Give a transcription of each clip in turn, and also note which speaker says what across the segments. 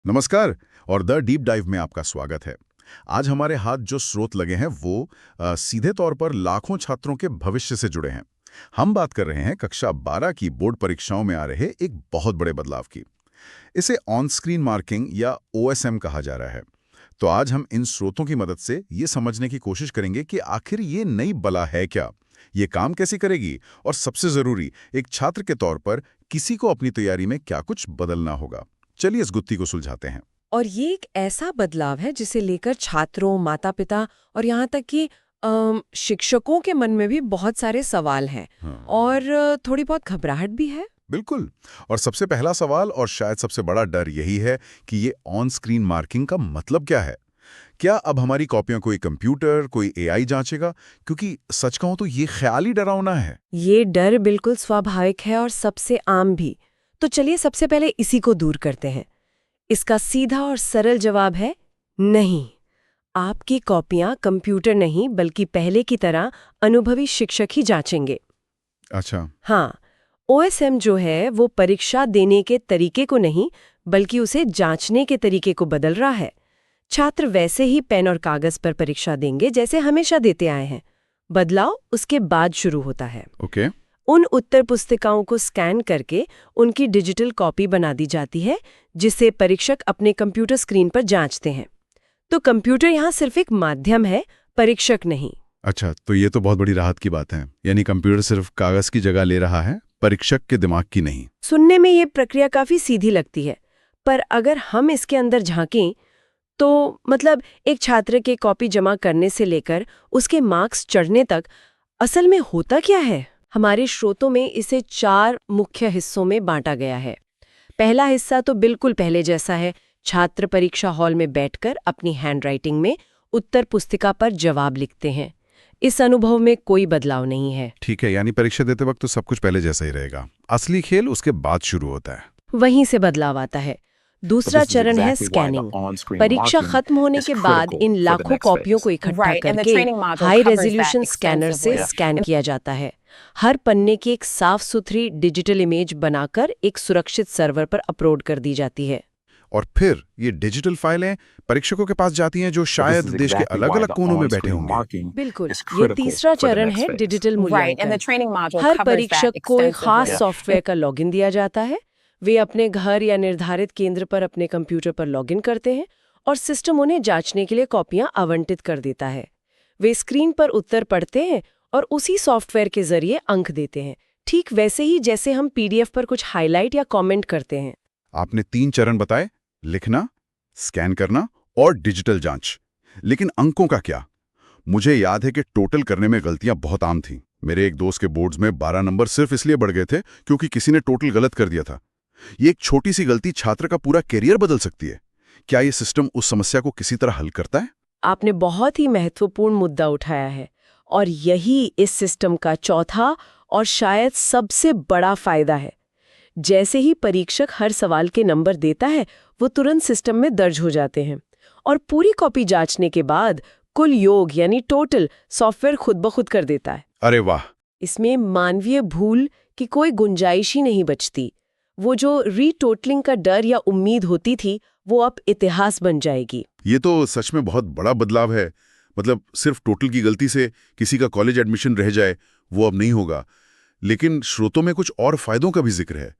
Speaker 1: नमस्कार और the deep dive में आपका स्वागत है। आज हमारे हाथ जो स्रोत लगे हैं वो सीधे तौर पर लाखों छात्रों के भविष्य से जुड़े हैं। हम बात कर रहे हैं कक्षा 12 की बोर्ड परीक्षाओं में आ रहे एक बहुत बड़े बदलाव की। इसे ऑन स्क्रीन मार्किंग या ओएसएम कहा जा रहा है। तो आज हम इन स्रोतों की मदद से ये समझने की कोशिश करेंगे कि आखिर ये नई बला है क्या, ये काम कैसे करेगी और सबसे जरूरी एक छात्र के तौर पर किसी को अपनी तैयारी में क्या कुछ बदलना होगा। चलिए इस गुत्थी को सुलझाते हैं।
Speaker 2: और ये एक ऐसा बदलाव है जिसे लेकर छात्रों, माता-पिता और यहाँ तक कि शिक्षकों के मन में भी बहुत सारे सवाल हैं।
Speaker 1: हाँ।
Speaker 2: और थोड़ी बहुत घबराहट भी है।
Speaker 1: बिल्कुल। और सबसे पहला सवाल और शायद सबसे बड़ा डर यही है कि ये ऑन स्क्रीन मार्किंग का मतलब क्या है। क्या अब हमारी कॉपियां कोई कंप्यूटर, कोई एआई जांचेगा? क्योंकि सच कहूं तो ये ख्याल ही डरावना है।
Speaker 2: ये डर बिल्कुल स्वाभाविक है और सबसे आम भी। तो चलिए सबसे पहले इसी को दूर करते हैं। इसका सीधा और सरल जवाब है नहीं। आपकी कॉपियां कंप्यूटर नहीं बल्कि पहले की तरह अनुभवी शिक्षक ही जांचेंगे।
Speaker 1: अच्छा।
Speaker 2: हाँ, ओएसएम जो है वो परीक्षा देने के तरीके को नहीं बल्कि उसे जांचने के तरीके को बदल रहा है। छात्र वैसे ही पेन और कागज पर परीक्षा देंगे जैसे हमेशा देते आए हैं। बदलाव उसके बाद शुरू होता है।
Speaker 1: ओके।
Speaker 2: उन उत्तर पुस्तिकाओं को स्कैन करके उनकी डिजिटल कॉपी बना दी जाती है जिसे परीक्षक अपने कंप्यूटर स्क्रीन पर जांचते हैं। तो कंप्यूटर यहाँ सिर्फ एक माध्यम है, परीक्षक नहीं।
Speaker 1: अच्छा, तो ये तो बहुत बड़ी राहत की बात है। यानी कंप्यूटर सिर्फ कागज की जगह ले रहा है, परीक्षक के दिमाग की नहीं।
Speaker 2: सुनने में ये प्रक्रिया काफी सीधी लगती है, पर अगर हम इसके अंदर झांकें तो मतलब एक छात्र के कॉपी जमा करने से लेकर उसके मार्क्स चढ़ने तक असल में होता क्या है। हमारे स्रोतों में इसे 4 मुख्य हिस्सों में बांटा गया है। पहला हिस्सा तो बिल्कुल पहले जैसा है। छात्र परीक्षा हॉल में बैठकर अपनी हैंडराइटिंग में उत्तर पुस्तिका पर जवाब लिखते हैं। इस अनुभव में कोई बदलाव नहीं है।
Speaker 1: ठीक है, यानी परीक्षा देते वक्त तो सब कुछ पहले जैसा ही रहेगा। असली खेल उसके बाद शुरू होता है।
Speaker 2: वहीं से बदलाव आता है। दूसरा चरण है स्कैनिंग। परीक्षा खत्म होने के बाद इन लाखों कॉपियों को इकट्ठा करके हाई रेजोल्यूशन स्कैनर से स्कैन किया जाता है। हर पन्ने की एक साफ सुथरी डिजिटल इमेज बनाकर एक सुरक्षित सर्वर पर अपलोड कर दी जाती है।
Speaker 1: और फिर ये डिजिटल फाइलें परीक्षकों के पास जाती हैं जो शायद देश के अलग-अलग कोनों में बैठे होंगे।
Speaker 2: बिल्कुल, ये तीसरा चरण है डिजिटल मूल्यांकन। हर परीक्षक को एक खास सॉफ्टवेयर का लॉगिन दिया जाता है। वे अपने घर या निर्धारित केंद्र पर अपने कंप्यूटर पर लॉगिन करते हैं और सिस्टम उन्हें जांचने के लिए कॉपियां आवंटित कर देता है। वे स्क्रीन पर उत्तर पढ़ते हैं और उसी सॉफ्टवेयर के जरिए अंक देते हैं, ठीक वैसे ही जैसे हम पीडीएफ पर कुछ हाईलाइट या कमेंट करते हैं।
Speaker 1: आपने 3 चरण बताए, लिखना, स्कैन करना और डिजिटल जांच। लेकिन अंकों का क्या? मुझे याद है कि टोटल करने में गलतियां बहुत आम थीं। मेरे एक दोस्त के बोर्ड्स में 12 नंबर सिर्फ इसलिए बढ़ गए थे क्योंकि किसी ने टोटल गलत कर दिया था। ये एक छोटी सी गलती छात्र का पूरा करियर बदल सकती है। क्या ये सिस्टम उस समस्या को किसी तरह हल करता है?
Speaker 2: आपने बहुत ही महत्वपूर्ण मुद्दा उठाया है और यही इस सिस्टम का चौथा और शायद सबसे बड़ा फायदा है। जैसे ही परीक्षक हर सवाल के नंबर देता है, वो तुरंत सिस्टम में दर्ज हो जाते हैं और पूरी कॉपी जांचने के बाद कुल योग यानी टोटल सॉफ्टवेयर खुद ब खुद कर देता है।
Speaker 1: अरे वाह!
Speaker 2: इसमें मानवीय भूल की कोई गुंजाइश ही नहीं बचती। वो जो रीटोटलिंग का डर या उम्मीद होती थी, वो अब इतिहास बन जाएगी।
Speaker 1: ये तो सच में बहुत बड़ा बदलाव है। मतलब सिर्फ टोटल की गलती से किसी का कॉलेज एडमिशन रह जाए, वो अब नहीं होगा। लेकिन स्रोतों में कुछ और फायदों का भी जिक्र है।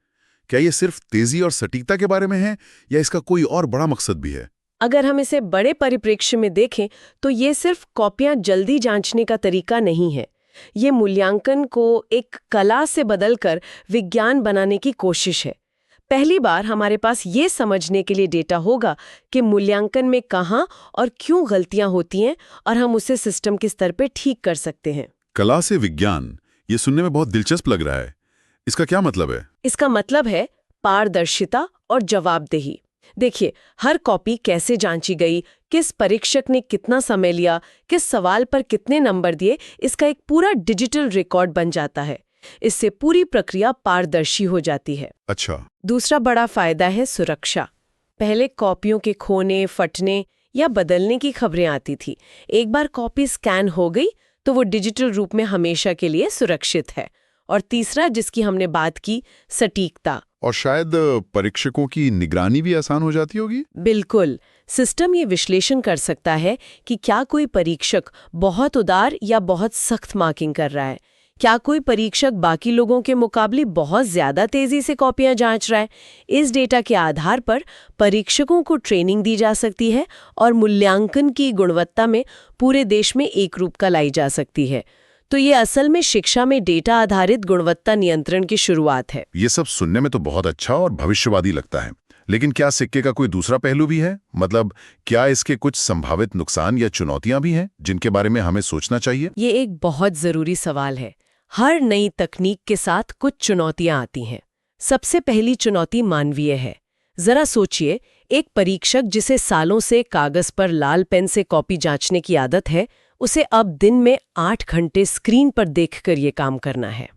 Speaker 1: क्या ये सिर्फ तेजी और सटीकता के बारे में है या इसका कोई और बड़ा मकसद भी है?
Speaker 2: अगर हम इसे बड़े परिप्रेक्ष्य में देखें तो ये सिर्फ कॉपियां जल्दी जांचने का तरीका नहीं है। ये मूल्यांकन को एक कला से बदलकर विज्ञान बनाने की कोशिश है। पहली बार हमारे पास ये समझने के लिए डेटा होगा कि मूल्यांकन में कहाँ और क्यों गलतियां होती हैं और हम उसे सिस्टम के स्तर पर ठीक कर सकते हैं।
Speaker 1: कला से विज्ञान, ये सुनने में बहुत दिलचस्प लग रहा है। इसका क्या मतलब है?
Speaker 2: इसका मतलब है पारदर्शिता और जवाबदेही। देखिए, हर कॉपी कैसे जांची गई, किस परीक्षक ने कितना समय लिया, किस सवाल पर कितने नंबर दिए, इसका एक पूरा डिजिटल रिकॉर्ड बन जाता है। इससे पूरी प्रक्रिया पारदर्शी हो जाती है।
Speaker 1: अच्छा।
Speaker 2: दूसरा बड़ा फायदा है सुरक्षा। पहले कॉपियों के खोने, फटने या बदलने की खबरें आती थी। एक बार कॉपी स्कैन हो गई तो वो डिजिटल रूप में हमेशा के लिए सुरक्षित है और तीसरा, जिसकी हमने बात की, सटीकता।
Speaker 1: और शायद परीक्षकों की निगरानी भी आसान हो जाती होगी।
Speaker 2: बिल्कुल। सिस्टम ये विश्लेषण कर सकता है कि क्या कोई परीक्षक बहुत उदार या बहुत सख्त मार्किंग कर रहा है, क्या कोई परीक्षक बाकी लोगों के मुकाबले बहुत ज्यादा तेजी से कॉपियां जांच रहा है। इस डेटा के आधार पर परीक्षकों को ट्रेनिंग दी जा सकती है और मूल्यांकन की गुणवत्ता में पूरे देश में एक रूपता लाई जा सकती है। तो ये असल में शिक्षा में डेटा आधारित गुणवत्ता नियंत्रण की शुरुआत है।
Speaker 1: ये सब सुनने में तो बहुत अच्छा और भविष्यवादी लगता है, लेकिन क्या सिक्के का कोई दूसरा पहलू भी है? मतलब क्या इसके कुछ संभावित नुकसान या चुनौतियां भी हैं जिनके बारे में हमें सोचना चाहिए?
Speaker 2: ये एक बहुत जरूरी सवाल है। हर नई तकनीक के साथ कुछ चुनौतियां आती हैं। सबसे पहली चुनौती मानवीय है। जरा सोचिए, एक परीक्षक जिसे सालों से कागज पर लाल पेन से कॉपी जांचने की आदत है, उसे अब दिन में 8 घंटे स्क्रीन पर देखकर ये काम करना है।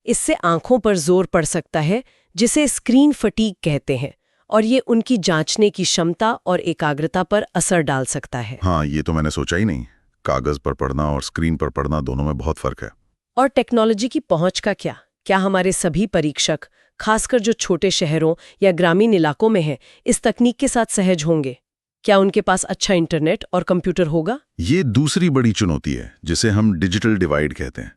Speaker 2: इससे आंखों पर जोर पड़ सकता है, जिसे स्क्रीन फटीग कहते हैं, और ये उनकी जांचने की क्षमता और एकाग्रता पर असर डाल सकता है।
Speaker 1: हाँ, ये तो मैंने सोचा ही नहीं। कागज पर पढ़ना और स्क्रीन पर पढ़ना दोनों में बहुत फर्क है।
Speaker 2: और टेक्नोलॉजी की पहुंच का क्या हमारे सभी परीक्षक, खासकर जो छोटे शहरों या ग्रामीण इलाकों में हैं, इस तकनीक के साथ सहज होंगे? क्या उनके पास अच्छा इंटरनेट और कंप्यूटर होगा?
Speaker 1: ये दूसरी बड़ी चुनौती है, जिसे हम डिजिटल डिवाइड कहते हैं।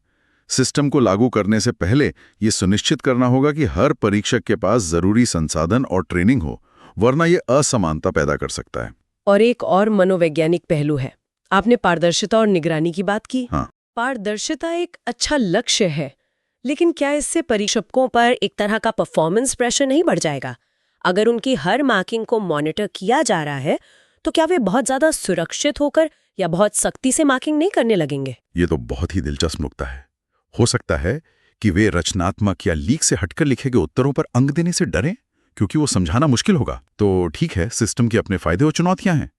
Speaker 1: सिस्टम को लागू करने से पहले ये सुनिश्चित करना होगा कि हर परीक्षक के पास जरूरी संसाधन और ट्रेनिंग हो, वरना ये असमानता पैदा कर सकता है।
Speaker 2: और एक और मनोवैज्ञानिक पहलू है। आपने पारदर्शिता और निगरानी की बात की।
Speaker 1: हाँ।
Speaker 2: पारदर्शिता एक अच्छा लक्ष्य है, लेकिन क्या इससे परीक्षकों पर एक तरह का परफॉर्मेंस प्रेशर नहीं बढ़ जाएगा? अगर उनकी हर मार्किंग को मॉनिटर किया जा रहा है, तो क्या वे बहुत ज्यादा सुरक्षित होकर या बहुत सख्ती से मार्किंग नहीं करने लगेंगे?
Speaker 1: ये तो बहुत ही दिलचस्प नुक्ता है। हो सकता है कि वे रचनात्मक या लीक से हटकर लिखे गए उत्तरों पर अंक देने से डरें, क्योंकि वो समझाना मुश्किल होगा। तो ठीक है, सिस्टम के अपने फायदे और चुनौतियां हैं,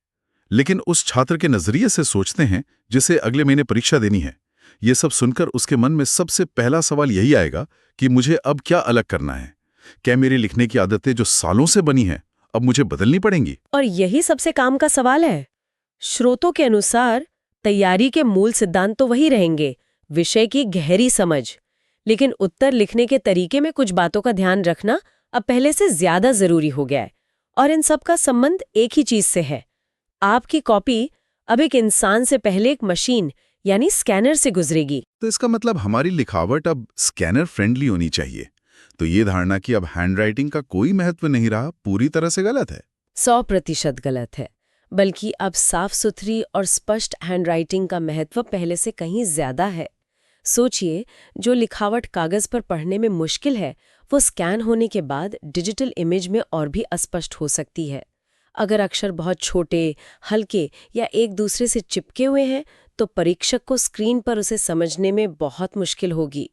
Speaker 1: लेकिन उस छात्र के नजरिए से सोचते हैं जिसे अगले महीने परीक्षा देनी है। ये सब सुनकर उसके मन में सबसे पहला सवाल यही आएगा कि मुझे अब क्या अलग करना है? क्या मेरी लिखने की आदतें जो सालों से बनी हैं, अब मुझे बदलनी पड़ेंगी?
Speaker 2: और यही सबसे काम का सवाल है। स्रोतों के अनुसार तैयारी के मूल सिद्धांत तो वही रहेंगे, विषय की गहरी समझ, लेकिन उत्तर लिखने के तरीके में कुछ बातों का ध्यान रखना अब पहले से ज्यादा जरूरी हो गया है। और इन सब का संबंध एक ही चीज से है। आपकी कॉपी अब एक इंसान से पहले एक मशीन यानी स्कैनर से गुजरेगी।
Speaker 1: तो इसका मतलब हमारी लिखावट अब स्कैनर फ्रेंडली होनी चाहिए। तो ये धारणा कि अब हैंडराइटिंग का कोई महत्व नहीं रहा, पूरी तरह से गलत है।
Speaker 2: 100% गलत है। बल्कि अब साफ सुथरी और स्पष्ट हैंडराइटिंग का महत्व पहले से कहीं ज्यादा है। सोचिए, जो लिखावट कागज पर पढ़ने में मुश्किल है, वो स्कैन होने के बाद डिजिटल इमेज में और भी अस्पष्ट हो सकती है। अगर अक्षर बहुत छोटे, हल्के या एक दूसरे से चिपके हुए हैं, तो परीक्षक को स्क्रीन पर उसे समझने में बहुत मुश्किल होगी।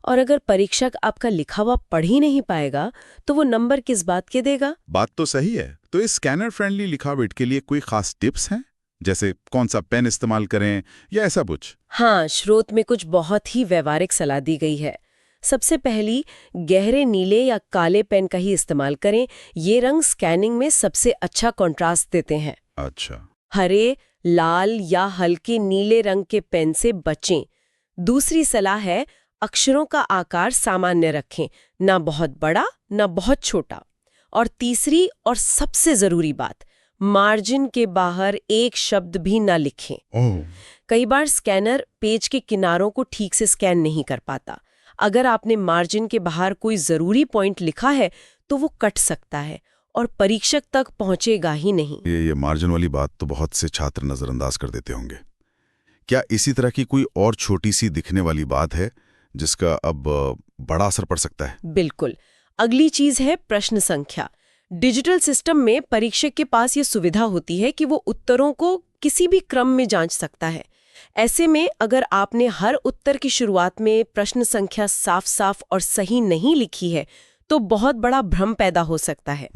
Speaker 2: और अगर परीक्षक आपका लिखा हुआ पढ़ ही नहीं पाएगा, तो वो नंबर किस बात के देगा?
Speaker 1: बात तो सही है। तो इस स्कैनर फ्रेंडली लिखावट के लिए कोई खास टिप्स हैं, जैसे कौन सा पेन इस्तेमाल करें या ऐसा कुछ?
Speaker 2: हाँ, स्रोत में कुछ बहुत ही व्यवहारिक सलाह दी गई है। सबसे पहली, गहरे नीले या काले पेन का ही इस्तेमाल करें। ये रंग स्कैनिंग में सबसे अच्छा कॉन्ट्रास्ट देते हैं।
Speaker 1: अच्छा।
Speaker 2: हरे, लाल या हल्के नीले रंग के पेन से बचें। दूसरी सलाह है, अक्षरों का आकार सामान्य रखें, ना बहुत बड़ा ना बहुत छोटा। और तीसरी और सबसे जरूरी बात, मार्जिन के बाहर एक शब्द भी ना लिखें। कई बार स्कैनर पेज के किनारों को ठीक से स्कैन नहीं कर पाता। अगर आपने मार्जिन के बाहर कोई जरूरी पॉइंट लिखा है, तो वो कट सकता है और परीक्षक तक पहुंचेगा ही नहीं।
Speaker 1: ये मार्जिन वाली बात तो बहुत से छात्र नजरअंदाज कर देते होंगे। क्या इसी तरह की कोई और छोटी सी दिखने वाली बात है जिसका अब बड़ा असर पड़ सकता है?
Speaker 2: बिल्कुल। अगली चीज है प्रश्न संख्या। डिजिटल सिस्टम में परीक्षक के पास ये सुविधा होती है कि वो उत्तरों को किसी भी क्रम में जांच सकता है। ऐसे में अगर आपने हर उत्तर की शुरुआत में प्रश्न संख्या साफ साफ और सही नहीं लिखी है, तो बहुत बड़ा भ्रम पैदा हो सकता है।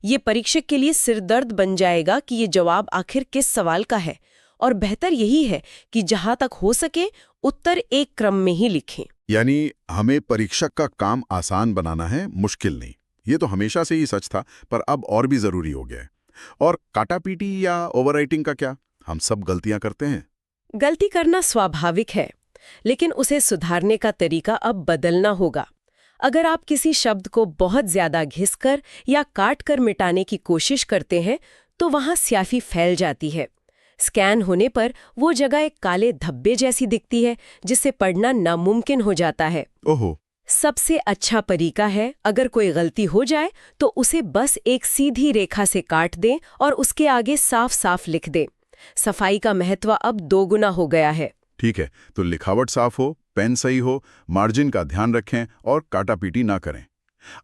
Speaker 2: ये परीक्षक के लिए सिरदर्द बन जाएगा कि ये जवाब आखिर किस सवाल का है। और बेहतर यही है कि जहां तक हो सके उत्तर एक क्रम में ही लिखें।
Speaker 1: यानी हमें परीक्षक का काम आसान बनाना है, मुश्किल नहीं। ये तो हमेशा से ही सच था, पर अब और भी जरूरी हो गया है। और काटापीटी या ओवरराइटिंग का क्या? हम सब गलतियां करते हैं।
Speaker 2: गलती करना स्वाभाविक है। लेकिन उसे सुधारने का तरीका अब बदलना होगा। अगर आप किसी शब्द को बहुत ज्यादा घिसकर या काट कर मिटाने की कोशिश करते हैं तो वहां स्याही फैल जाती है। स्कैन होने पर वो जगह एक काले धब्बे जैसी दिखती है, जिससे पढ़ना नामुमकिन हो जाता है।
Speaker 1: ओहो।
Speaker 2: सबसे अच्छा तरीका है, अगर कोई गलती हो जाए तो उसे बस एक सीधी रेखा से काट दें और उसके आगे साफ साफ लिख दें। सफाई का महत्व अब दोगुना हो गया है।
Speaker 1: ठीक है, तो लिखावट साफ हो, पेन सही हो, मार्जिन का ध्यान रखें और काटापीटी ना करें।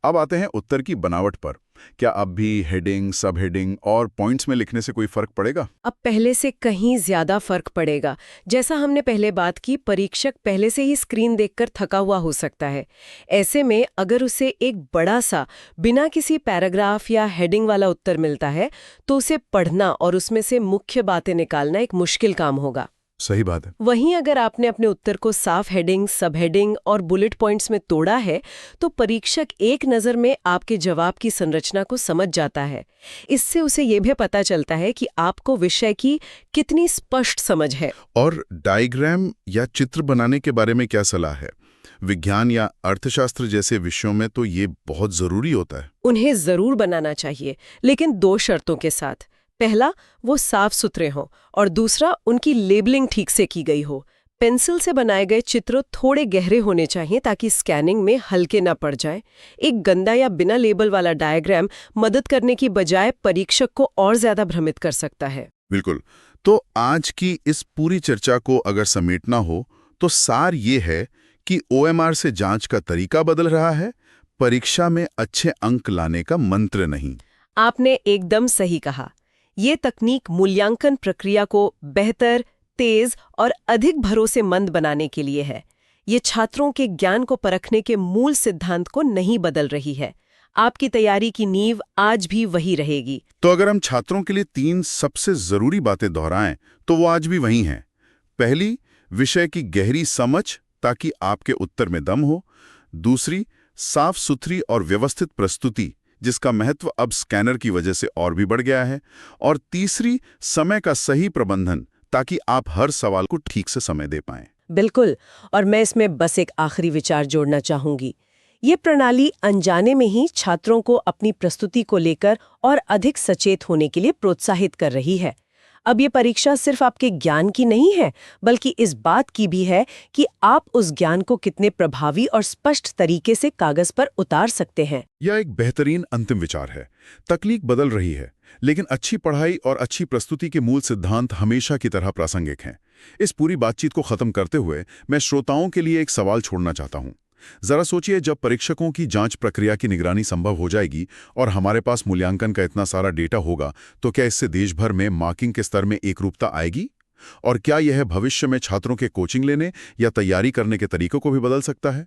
Speaker 1: अब आते हैं उत्तर की बनावट पर। क्या अब भी हेडिंग, सब हेडिंग और पॉइंट्स में लिखने से कोई फर्क पड़ेगा?
Speaker 2: अब पहले से कहीं ज्यादा फर्क पड़ेगा। जैसा हमने पहले बात की, परीक्षक पहले से ही स्क्रीन देखकर थका हुआ हो सकता है। ऐसे में अगर उसे एक बड़ा सा बिना किसी पैराग्राफ या हेडिंग वाला उत्तर मिलता है तो उसे पढ़ना और उसमें से मुख्य बातें निकालना एक मुश्किल काम होगा।
Speaker 1: सही बात है।
Speaker 2: वहीं अगर आपने अपने उत्तर को साफ हेडिंग, सब हेडिंग और बुलेट पॉइंट्स में तोड़ा है तो परीक्षक एक नज़र में आपके जवाब की संरचना को समझ जाता है। इससे उसे ये भी पता चलता है कि आपको विषय की कितनी स्पष्ट समझ है।
Speaker 1: और डायग्राम या चित्र बनाने के बारे में क्या सलाह है? विज्ञान या अर्थशास्त्र जैसे विषयों में तो ये बहुत जरूरी होता है।
Speaker 2: उन्हें जरूर बनाना चाहिए, लेकिन 2 शर्तों के साथ। पहला, वो साफ सुथरे हों, और दूसरा, उनकी लेबलिंग ठीक से की गई हो। पेंसिल से बनाए गए चित्र थोड़े गहरे होने चाहिए ताकि स्कैनिंग में हल्के ना पड़ जाएं। एक गंदा या बिना लेबल वाला डायग्राम मदद करने की बजाय परीक्षक को और ज्यादा भ्रमित कर सकता है।
Speaker 1: बिल्कुल। तो आज की इस पूरी चर्चा को अगर समेटना हो तो सार ये है कि OMR से जांच का तरीका बदल रहा है, परीक्षा में अच्छे अंक लाने का मंत्र नहीं।
Speaker 2: आपने एकदम सही कहा। ये तकनीक मूल्यांकन प्रक्रिया को बेहतर, तेज और अधिक भरोसेमंद बनाने के लिए है। ये छात्रों के ज्ञान को परखने के मूल सिद्धांत को नहीं बदल रही है। आपकी तैयारी की नींव आज भी वही रहेगी।
Speaker 1: तो अगर हम छात्रों के लिए 3 सबसे जरूरी बातें दोहराएं तो वो आज भी वही हैं। पहली, विषय की गहरी समझ ताकि आपके उत्तर में दम हो। दूसरी, साफ सुथरी और व्यवस्थित प्रस्तुति जिसका महत्व अब स्कैनर की वजह से और भी बढ़ गया है। और तीसरी, समय का सही प्रबंधन ताकि आप हर सवाल को ठीक से समय दे पाएं।
Speaker 2: बिल्कुल। और मैं इसमें बस एक आखिरी विचार जोड़ना चाहूंगी। ये प्रणाली अनजाने में ही छात्रों को अपनी प्रस्तुति को लेकर और अधिक सचेत होने के लिए प्रोत्साहित कर रही है। अब ये परीक्षा सिर्फ आपके ज्ञान की नहीं है, बल्कि इस बात की भी है कि आप उस ज्ञान को कितने प्रभावी और स्पष्ट तरीके से कागज पर उतार सकते हैं।
Speaker 1: यह एक बेहतरीन अंतिम विचार है। तकनीक बदल रही है, लेकिन अच्छी पढ़ाई और अच्छी प्रस्तुति के मूल सिद्धांत हमेशा की तरह प्रासंगिक हैं। इस पूरी बातचीत को खत्म करते हुए मैं श्रोताओं के लिए एक सवाल छोड़ना चाहता हूं। जरा सोचिए, जब परीक्षकों की जांच प्रक्रिया की निगरानी संभव हो जाएगी और हमारे पास मूल्यांकन का इतना सारा डेटा होगा, तो क्या इससे देश भर में मार्किंग के स्तर में एकरूपता आएगी? और क्या यह भविष्य में छात्रों के कोचिंग लेने या तैयारी करने के तरीकों को भी बदल सकता है?